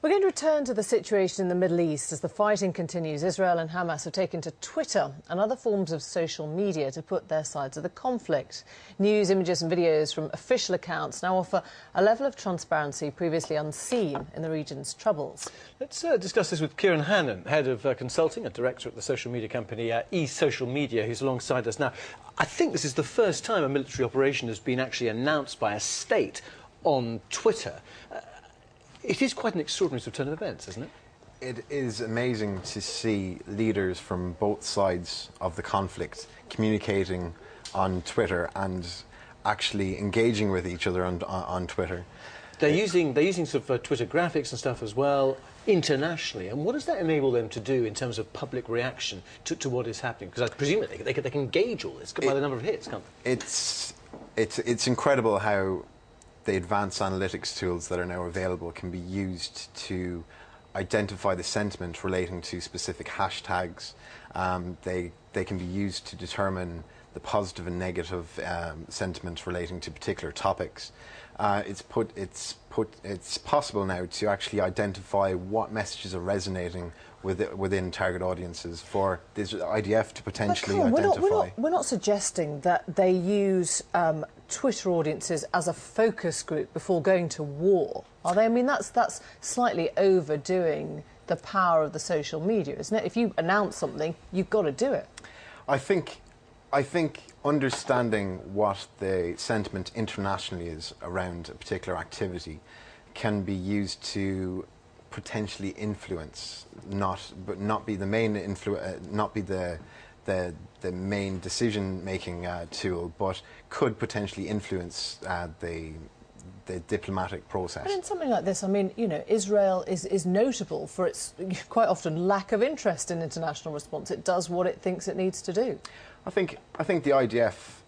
We're going to return to the situation in the Middle East as the fighting continues. Israel and Hamas have taken to Twitter and other forms of social media to put their sides of the conflict. News, images and videos from official accounts now offer a level of transparency previously unseen in the region's troubles. Let's discuss this with Kieran Hannon, Head of Consulting and Director at the social media company eSocial Media, who's alongside us now. I think this is the first time a military operation has been actually announced by a state on Twitter. It is quite an extraordinary sort of turn of events, isn't it? It is amazing to see leaders from both sides of the conflict communicating on Twitter and actually engaging with each other on Twitter. They're using sort of Twitter graphics and stuff as well internationally. And what does that enable them to do in terms of public reaction to what is happening? Because I presume they can gauge all this by the number of hits, can't they? It's incredible how the advanced analytics tools that are now available can be used to identify the sentiment relating to specific hashtags. They can be used to determine the positive and negative sentiment relating to particular topics. It's possible now to actually identify what messages are resonating within target audiences for this IDF to potentially identify. We're not suggesting that they use Twitter audiences as a focus group before going to war, are they? I mean, that's slightly overdoing the power of the social media, isn't it? If you announce something, you've got to do it. I think understanding what the sentiment internationally is around a particular activity can be used to potentially influence, not be the main not be the main decision-making tool, but could potentially influence the diplomatic process. But in something like this, I mean, you know, Israel is notable for its quite often lack of interest in international response. It does what it thinks it needs to do. I think the IDF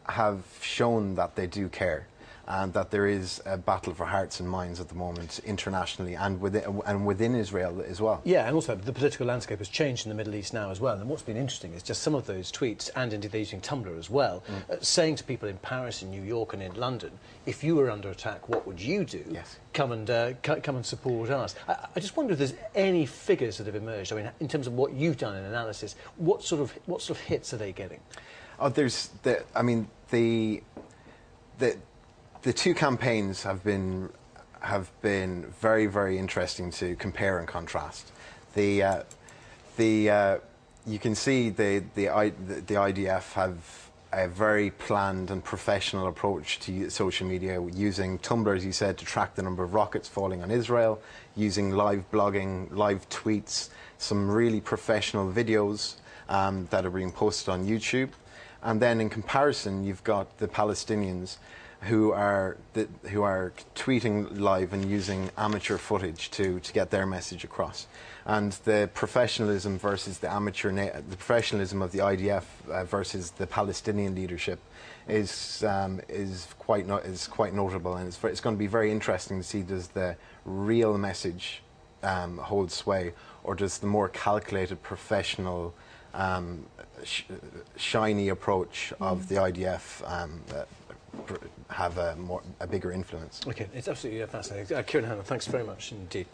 have shown that they do care, and that there is a battle for hearts and minds at the moment internationally and within Israel as well. Yeah, and also the political landscape has changed in the Middle East now as well. And what's been interesting is just some of those tweets, and indeed they're using Tumblr as well, saying to people in Paris, in New York and in London, if you were under attack, what would you do? Yes. Come and support us. I just wonder if there's any figures that have emerged. I mean, in terms of what you've done in analysis, what sort of hits are they getting? Oh, the two campaigns have been very, very interesting to compare and contrast. You can see the IDF have a very planned and professional approach to social media, using Tumblr, as you said, to track the number of rockets falling on Israel, using live blogging, live tweets, some really professional videos that are being posted on YouTube. And then in comparison, you've got the Palestinians who are tweeting live and using amateur footage to get their message across. And the professionalism versus the professionalism of the IDF versus the Palestinian leadership is quite notable, and it's going to be very interesting to see, does the real message hold sway, or does the more calculated, professional, shiny approach of the IDF have a bigger influence. Okay, it's absolutely fascinating. Kieran Hannon, thanks very much indeed.